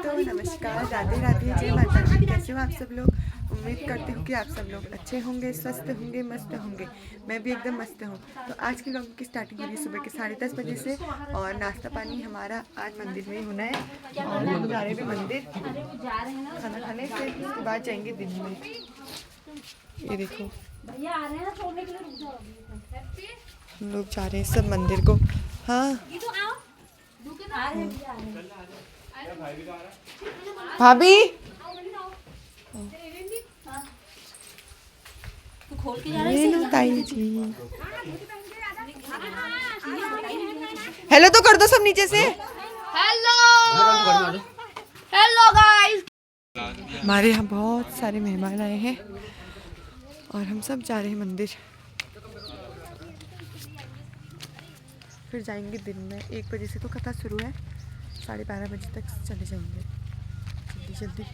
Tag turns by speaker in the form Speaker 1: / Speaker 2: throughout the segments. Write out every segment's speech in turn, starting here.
Speaker 1: दोस्तों नमस्कार, राधे राधे, जय माता दी। कैसे हो आप सब लोग? उम्मीद करती हूँ कि आप सब लोग अच्छे होंगे, स्वस्थ होंगे, मस्त होंगे। मैं भी एकदम मस्त हूँ। तो आज की व्लॉग की स्टार्टिंग हो रही है सुबह के 10:30 बजे से और नाश्ता पानी हमारा आज मंदिर में ही होना है और हम जा रहे हैं मंदिर खाना खाने। फिर उसके बाद जाएंगे दिन में। ये देखो हम लोग जा रहे हैं सब मंदिर को। हाँ भाभी हेलो तो कर दो सब नीचे से।
Speaker 2: Hello hello guys.
Speaker 1: हमारे यहाँ बहुत सारे मेहमान आए हैं और हम सब जा रहे हैं मंदिर। फिर जाएंगे दिन में। 1 बजे से तो कथा शुरू है, 12:30 बजे तक चले जाएंगे जल्दी जल्दी।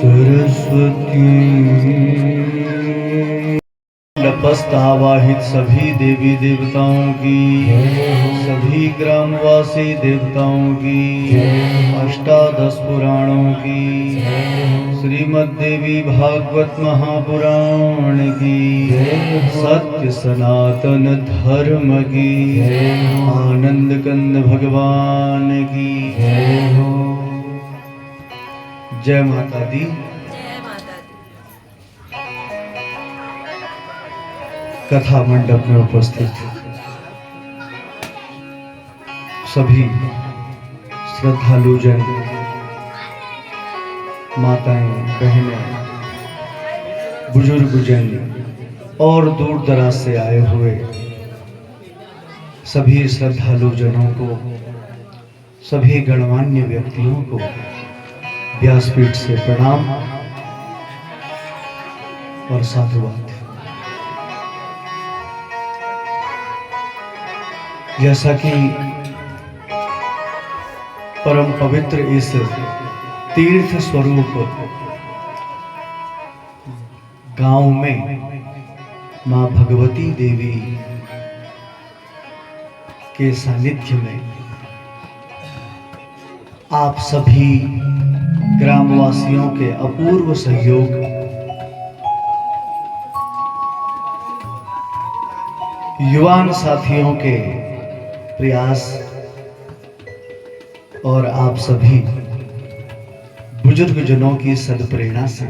Speaker 3: सरस्वती नमस्त आवाहित सभी देवी देवताओं की, सभी ग्रामवासी देवताओं की, अष्टादश पुराणों की, श्रीमद् देवी भागवत महापुराण की, सत्य सनातन धर्म की, आनंद कंद भगवान की जय माता दी। कथा मंडप में उपस्थित सभी श्रद्धालुजन, माताएं, बहनें, बुजुर्गजन और दूर दराज से आए हुए सभी श्रद्धालुजनों को, सभी गणमान्य व्यक्तियों को व्यासपीठ से प्रणाम और साधुवाद। जैसा कि परम पवित्र इस तीर्थ स्वरूप गांव में मां भगवती देवी के सानिध्य में आप सभी ग्रामवासियों के अपूर्व सहयोग, युवान साथियों के प्रयास और आप सभी बुजुर्गजनों की सदप्रेरणा से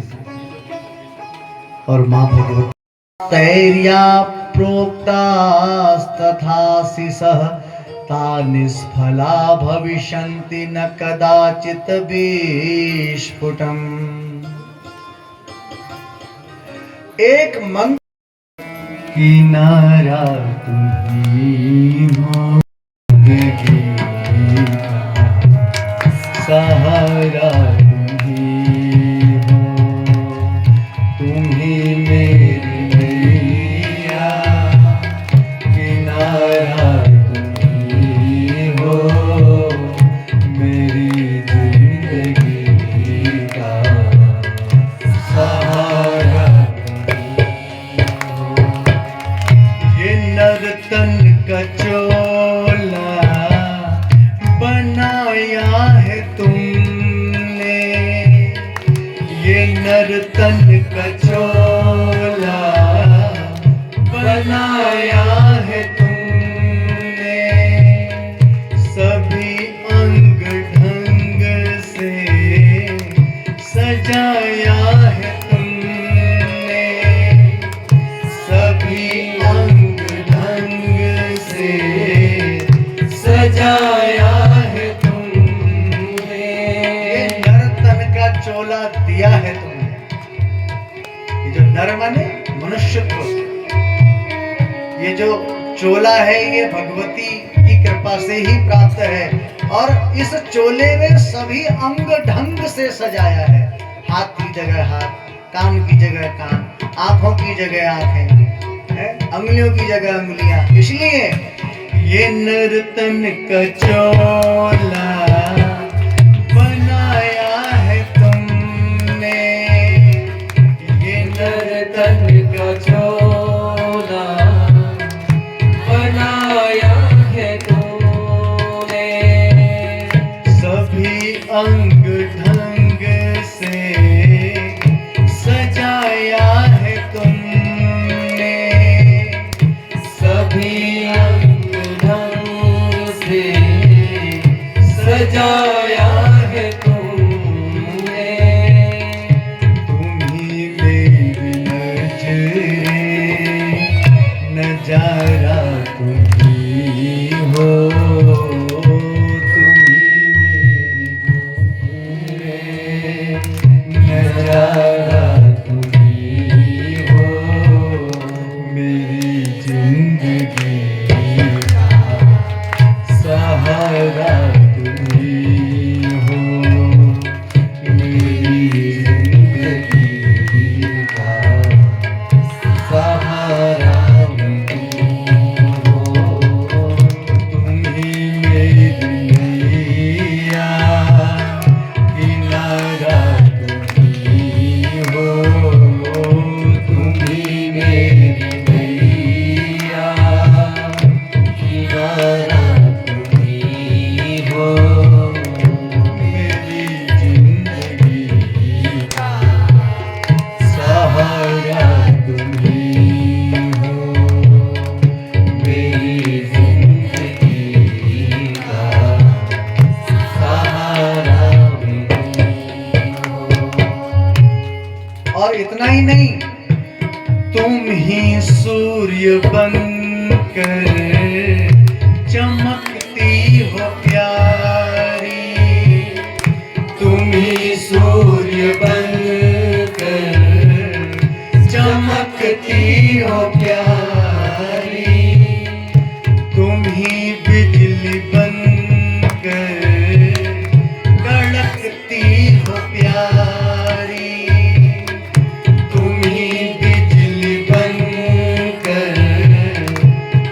Speaker 3: और मां भगवती तैर्या प्रोक्तास्तथासि सह ता निष्फला भविष्यन्ति न कदाचित् विस्फुटम्। एक मंत्र किनारा तुम्ही हो, जिंदगी का सहारा तुम्ही हो, तुम्ही मेरी मैया, किनारा तुम्ही हो, मेरी जिंदगी का सहारा नर्तन का चोला बनाया है तुमने, ये नर्तन का चोला बनाया है तुमने, सभी अंग ढंग से सजाया है तुमने, सभी सजाया है तुमने, ये नर्तन का चोला दिया है तुमने। ये जो नर माने मनुष्यत्व, ये जो चोला है ये भगवती की कृपा से ही प्राप्त है और इस चोले में सभी अंग ढंग से सजाया है। हाथ की जगह हाथ, कान की जगह कान, आंखों की जगह आंखें, अंगुलियों की जगह अंगुलियां। इसलिए ये नर्तन का चोला बनाया है अंग ढंग से सजाया है तुमने,
Speaker 2: सभी अंग ढंग से सजाया है तुमने।
Speaker 3: तुम ही मेरी नजरे, नजारा तुम ही हो। तुम ही मेरी नजारा तुम ही हो। मेरी जिंदगी का सहारा तुम ही हो। मेरी जिंदगी का सहारा तुम ही मेरी नैया, किनारा तुम ही हो। तुम ही मेरी नैया, किनारा तुम ही हो। मेरी जिंदगी का सहारा तुम ही हो। मेरी जिंदगी का सहारा तुम हो। और इतना ही नहीं, तुम ही सूर्य बनकर चमकती हो प्यारी। तुम ही सूर्य बनकर चमकती हो प्यारी। तुम ही बिजली बनकर कड़कती हो प्यारी। तुम ही बिजली बनकर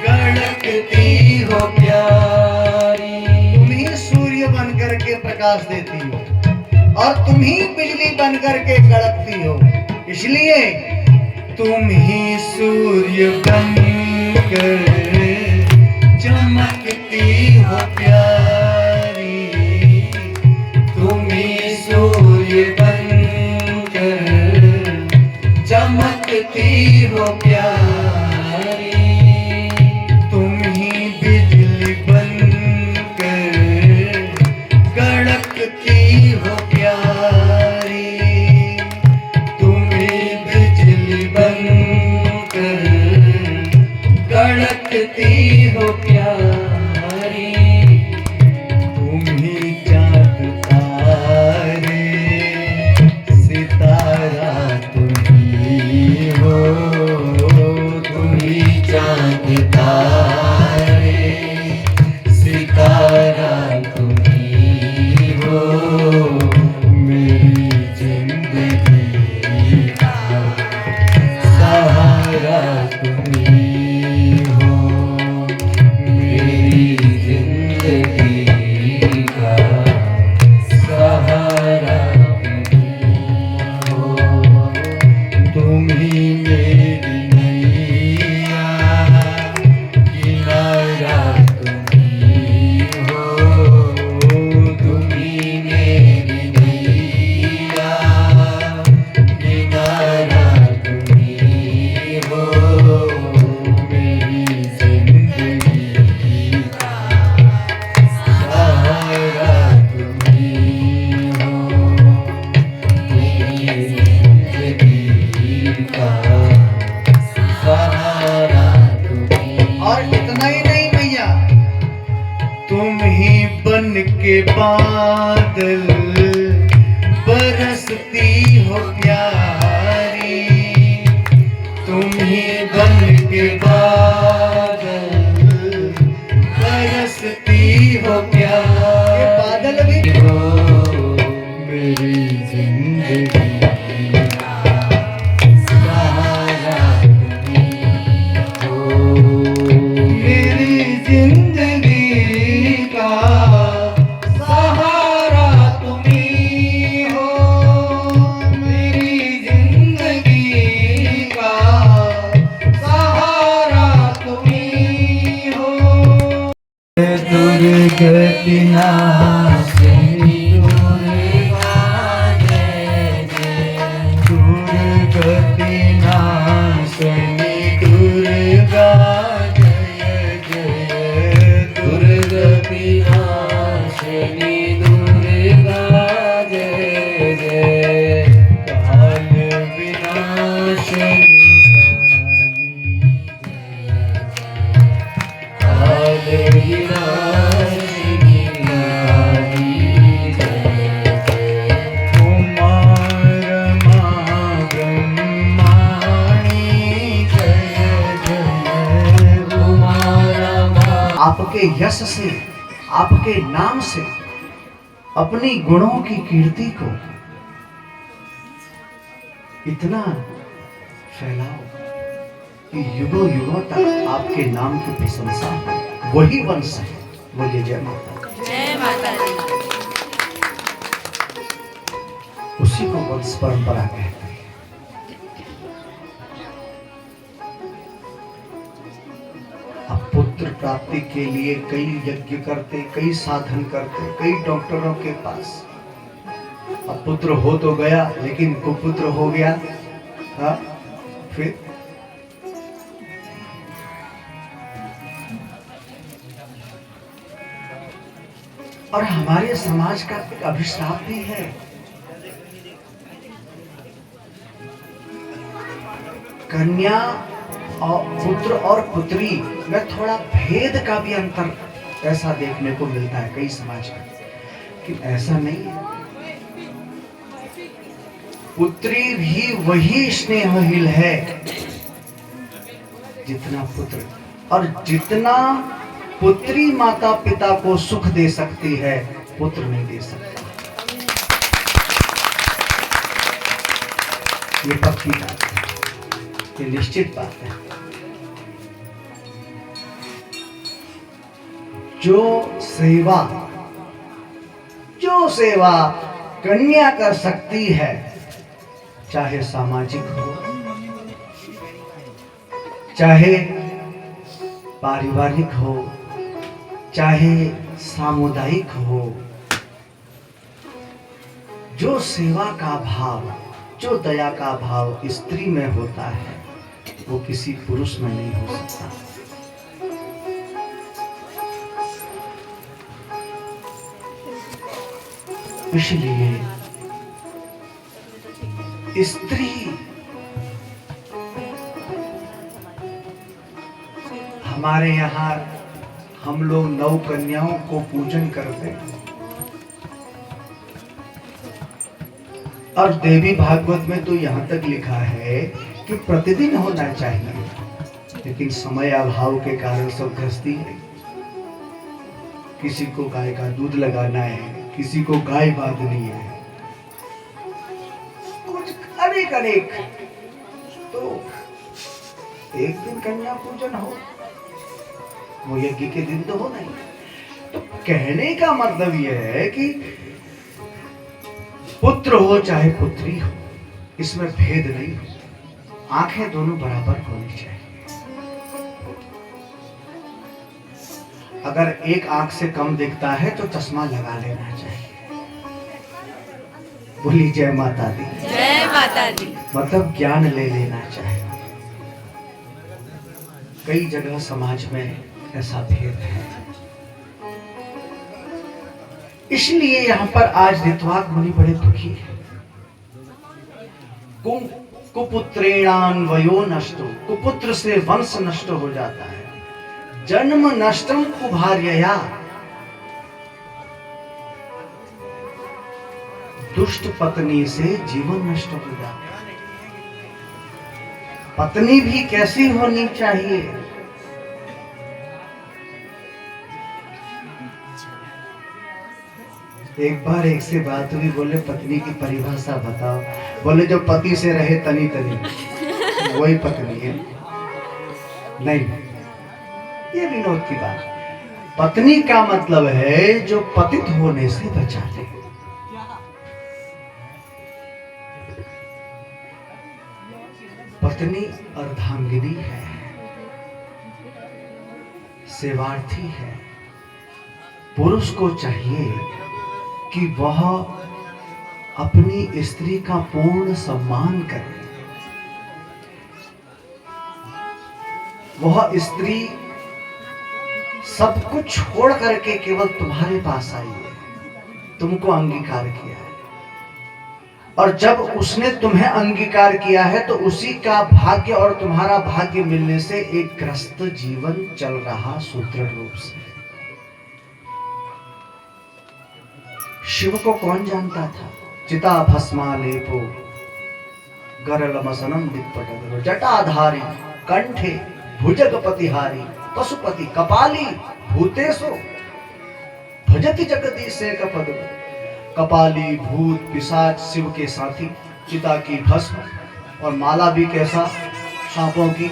Speaker 3: कड़कती हो प्यारी। तुम ही सूर्य बनकर के प्रकाश देती हो और तुम ही बिजली बनकर के कड़कती हो। इसलिए तुम ही सूर्य बनकर चमकती हो प्यारी। तुम ही सूर्य बनकर चमकती हो प्यारी। तुम ही बिजली बनकर कड़कती हो प्यारी। तुम ही बिजली बनकर कड़कती हो प्यारी। तुम ही चाँद तारे सितारा तुम ही हो। तुम ही चाँद तारे सितारा तुम ही हो। मेरी जिंदगी का सहारा तुम ही हो। मेरी जिंदगी का सहारा तुम हो। तुम ही मेरी नैया, किनारा तुम ही हो। तुम ही मेरी नैया, किनारा तुम ही हो। मेरी जिंदगी का सहारा तुम ही हो। मेरी जिंदगी का सहारा तुम ही। और इतना ही नहीं भैया, तुम ही बन के बादल बरसती हो प्यारी। तुम ही बन के बादल बरसती हो प्यारी। बादल भी हो। मेरी जिंदगी का सहारा तुम ही हो। मेरी जिंदगी का सहारा तुम ही हो। मेरी जिंदगी का सहारा तुम ही हो। दुर्गति नाशिनी आपके यश से, आपके नाम से अपनी गुणों की कीर्ति को इतना फैलाओ कि युगों युगों तक आपके नाम की प्रशंसा हो। वही वंश है। बोलिए जय माता दी।
Speaker 4: जय माता दी।
Speaker 3: उसी को वंश परंपरा कहते हैं। अब पुत्र प्राप्ति के लिए कई यज्ञ करते, कई साधन करते, कई डॉक्टरों के पास। अब पुत्र हो तो गया, लेकिन कुपुत्र हो गया। हाँ, फिर और हमारे समाज का एक अभिशाप भी है। कन्या और पुत्र और पुत्री में थोड़ा भेद का भी अंतर ऐसा देखने को मिलता है कई समाज में, कि ऐसा नहीं है। पुत्री भी वही स्नेहहीन है जितना पुत्र, और जितना पुत्री माता पिता को सुख दे सकती है, पुत्र नहीं दे सकता। ये पक्की बात है, ये निश्चित बात है। जो सेवा कन्या कर सकती है, चाहे सामाजिक हो, चाहे पारिवारिक हो, चाहे सामुदायिक हो, जो सेवा का भाव, जो दया का भाव स्त्री में होता है, वो किसी पुरुष में नहीं हो सकता। इसलिए स्त्री हमारे यहाँ हम लोग 9 कन्याओं को पूजन करते हैं, और देवी भागवत में तो यहाँ तक लिखा है कि प्रतिदिन होना चाहिए, लेकिन समय अभाव के कारण सब गृहस्थी है। किसी को गाय का दूध लगाना है, किसी को गाय बांधनी है, कुछ अनेक। तो एक दिन कन्या पूजन हो, वो यज्ञ के दिन तो हो नहीं। तो कहने का मतलब यह है कि पुत्र हो चाहे पुत्री हो, इसमें भेद नहीं हो। आंखें दोनों बराबर होनी चाहिए। अगर एक आंख से कम दिखता है तो चश्मा लगा लेना चाहिए। बोली जय माता दी।
Speaker 4: जय माता दी।
Speaker 3: मतलब ज्ञान ले लेना चाहिए। कई जगह समाज में ऐसा भेद है। इसलिए यहाँ पर आज ऋत्वाक मुनि बड़े दुखी है। कुपुत्रेणान्वयो नष्टो, कुपुत्र से वंश नष्ट हो जाता है। जन्म नष्टम कुभार्यया, दुष्ट पत्नी से जीवन नष्ट हो जाता है। पत्नी भी कैसी होनी चाहिए? एक बार एक से बात हुई, बोले पत्नी की परिभाषा बताओ। बोले जो पति से रहे तनी तनी, वही पत्नी है। नहीं, ये विनोद की बात। पत्नी का मतलब है जो पतित होने से बचा ले। पत्नी अर्धांगिनी है, सेवार्थी है। पुरुष को चाहिए कि वह अपनी स्त्री का पूर्ण सम्मान करे। वह स्त्री सब कुछ छोड़ करके केवल तुम्हारे पास आई है, तुमको अंगीकार किया है, और जब उसने तुम्हें अंगीकार किया है तो उसी का भाग्य और तुम्हारा भाग्य मिलने से एक ग्रस्त जीवन चल रहा सुदृढ़ रूप से। शिव को कौन जानता था? चिता भस्मालेपो गरलमसनम दिक्पटो जटाधारी कंठे भुजगपतिहारी पशुपति कपाली भूतेषु भजति जगदीशेक पद। कपाली, भूत, पिशाच, शिव के साथी, चिता की भस्म और माला भी कैसा, सांपों की